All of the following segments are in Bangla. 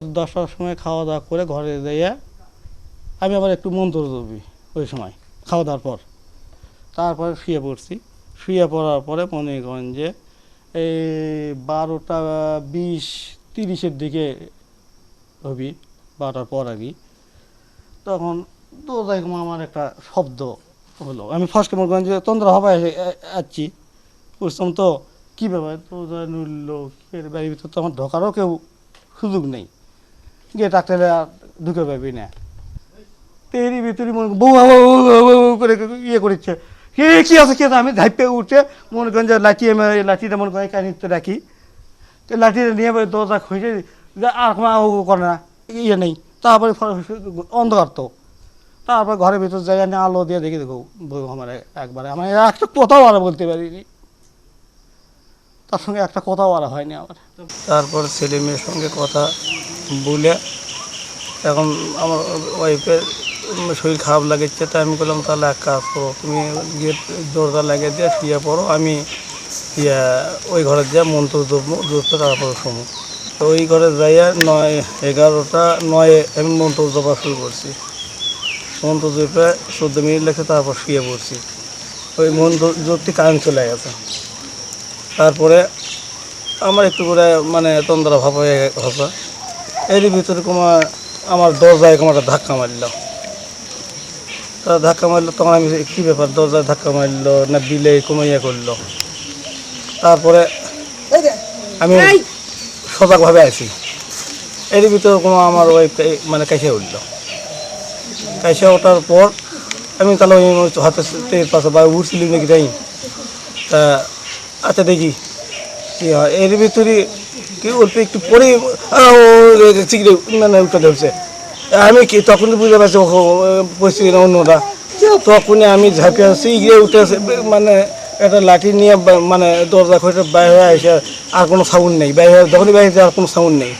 10টার সময় খাওয়া দাওয়া করে ঘরে যাইয়া আমি আবার একটু মন্ত্র জপি ওই সময় খাওয়া দাওয়ার পর। তারপরে শুয়ে পড়ছি। শুয়ে পড়ার পরে মনে করেন যে এই 12টা 20-30-এর দিকে হবি, 12টার পর আর কি। তখন দরজায় আমার একটা শব্দ হলো। আমি ফার্স্টে মনে করেন যে তন্দ্রা হবাই আসছি, বুঝতাম তো কী ব্যাপার, দরজা নড়ল, বাড়ির ভিতর তো আমার ঢোকারও কেউ সুযোগ নেই, গিয়ে ডাক্তারে ঢুকে পাবি না। তেরি ভিতরে মনে বউ করে ইয়ে করেছে, কী আছে কী আছে। আমি ধাইপে উঠে মনে করেন যে লাঠিটা মনে করেন কানিতে রাখি, লাঠিটা নিয়ে দরজা খুঁজে আর কোনো করে না, ইয়ে নেই। তারপরে অন্ধকার তো, তারপর ঘরের ভিতর জায়গা নিয়ে আলো দিয়ে দেখি দেখো বউ আমার একবারে আমার একটা কথাও আর বলতে পারিনি, তার সঙ্গে একটা কথাও আর হয়নি আমার। তারপর ছেলে মেয়ের সঙ্গে কথা বলে এখন আমার ওয়াইফের শরীর খারাপ লাগেছে, তাই আমি বললাম তাহলে এক কাজ করো, তুমি গিয়ে দরজা লাগিয়ে দিয়ে শুয়ে পড়ো, আমি ওই ঘরে যা মন্ত্র জপতে তারপরে শোনো। তো ওই ঘরে যাইয়া 9-11টা 9 আমি মন্ত্র জপা শুরু করছি। মন্ত্র জপে 14 মিনিট লেগে তারপর শুয়ে পড়ছি। ওই মন্ত্র জপটি কারেন্ট চলে গেছে। তারপরে আমার একটু করে মানে তন্দ্রা ভাব হয়ে গেছে। এর ভিতরে আমার দরজায় একটা ধাক্কা মারল। তা ধাক্কা মারলো, তখন আমি কী ব্যাপার, দরজায় ধাক্কা মারলো না বিলে ইয়ে করলো। তারপরে আমি সজাগভাবে আছি। এর ভিতরে আমার ওয়াইফ মানে কাইসে উঠল। কাইসে ওঠার পর আমি তাহলে ওই হাতে পাশে বা উঠছিলাম নাকি তাই। তা আচ্ছা দেখি কী হয়। এর ভিতরে কি অল্প একটু পরেই চিকড়ে মানে উঠে ধরছে। আমি কি তখন বুঝতে পারছি পরিস্থিতি অন্যটা। তখনই আমি ঝাঁপিয়ে আসছি, গিয়ে উঠে মানে একটা লাঠি নিয়ে মানে দরজা খুঁজে বাইরে হয়ে আসে। আর কোনো সাউন্ড নেই, বাইরে যখনই বাইরে আর কোনো সাউন্ড নেই।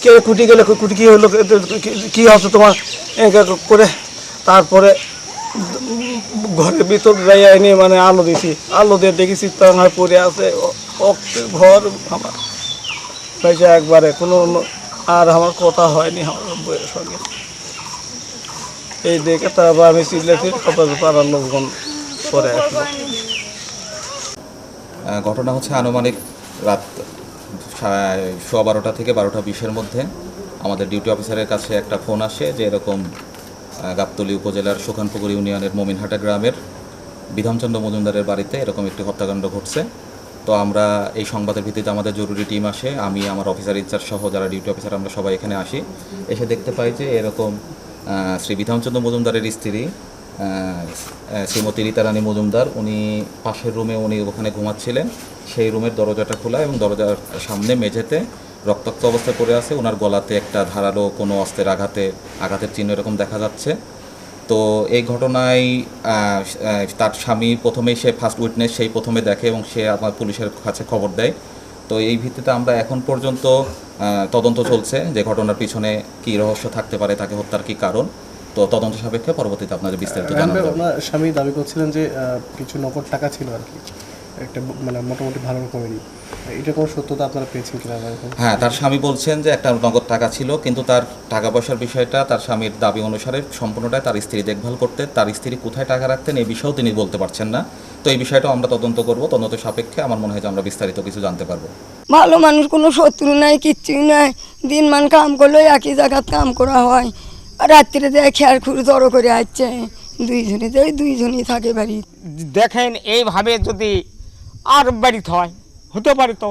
কে কুটি গেলে কুটি কী হলো, কী হচ্ছে তোমার করে। তারপরে ঘরের ভিতর যাইয়া এনে মানে আলো দিছি, আলো দিয়ে দেখেছি তার পরে আছে ঘর আমার পাইছে একবারে। কোনো আর আমার কথা হয়নি আমার বইয়ের সঙ্গে। এই দেখে তারপর আমি চিল্লাছি, পাড়ার লোকজন পরে আসলো। ঘটনা হচ্ছে আনুমানিক রাত 12:15 থেকে 12:20-এর মধ্যে আমাদের ডিউটি অফিসারের কাছে একটা ফোন আসে যে এরকম গাবতলী উপজেলার সুখানপুকুর ইউনিয়নের মমিনহাটা গ্রামের বিধানচন্দ্র মজুমদারের বাড়িতে এরকম একটি হত্যাকাণ্ড ঘটছে। তো আমরা এই সংবাদের ভিত্তিতে আমাদের জরুরি টিম আসে, আমি আমার অফিসার ইনচার্জ সহ যারা ডিউটি অফিসার আমরা সবাই এখানে আসি। এসে দেখতে পাই যে এরকম শ্রী বিধানচন্দ্র মজুমদারের স্ত্রী শ্রীমতী রীতারানী মজুমদার, উনি পাশের রুমে উনি ওখানে ঘুমাচ্ছিলেন। সেই রুমের দরজাটা খোলা এবং দরজার সামনে মেঝেতে রক্তাক্ত অবস্থায় পড়ে আছে। ওনার গলাতে একটা ধারালো কোনো অস্ত্রের আঘাতের চিহ্ন এরকম দেখা যাচ্ছে। তো এই ঘটনায় তার স্বামী প্রথমেই সে ফার্স্ট উইটনেস, সেই প্রথমে দেখে এবং সে আমার পুলিশের কাছে খবর দেয়। তো এই ভিত্তিতে আমরা এখন পর্যন্ত তদন্ত চলছে যে ঘটনার পিছনে কী রহস্য থাকতে পারে, তাকে হত্যার কী কারণ। তো তদন্ত সাপেক্ষে পরবর্তীতে আপনাদের বিস্তারিত জানাবো। আপনার স্বামী দাবি করছিলেন যে কিছু নগদ টাকা ছিল আর কি, একটা মানে মোটামুটি ভালো রকমেরই, এটা কোনো সত্যতা আপনারা পেয়েছেন কিনা? হ্যাঁ, তার স্বামী বলছেন যে একটা নগদ টাকা ছিল, কিন্তু তার টাকা পয়সার বিষয়টা তার স্বামীর দাবি অনুসারে সম্পূর্ণটাই তার স্ত্রী দেখভাল করতেন। তার স্ত্রী কোথায় টাকা রাখতেন এই বিষয়েও তিনি বলতে পারছেন না। তো এই বিষয়টাও আমরা তদন্ত করব। তদন্ত সাপেক্ষে আমার মনে হয় যে আমরা বিস্তারিত কিছু জানতে পারবো। ভালো মানুষ, কোনো শত্রু নাই, কিচ্ছুই নাই। দিনমান কাম করলে একই জায়গায় কাম করা হয়, আর রাত্রে দেয় খেয়ার খুঁড়ে জড়ো করে আসছে। দুইজনই থাকে বাড়ি। দেখেন এইভাবে যদি আর বাড়িতে হতে পারে তো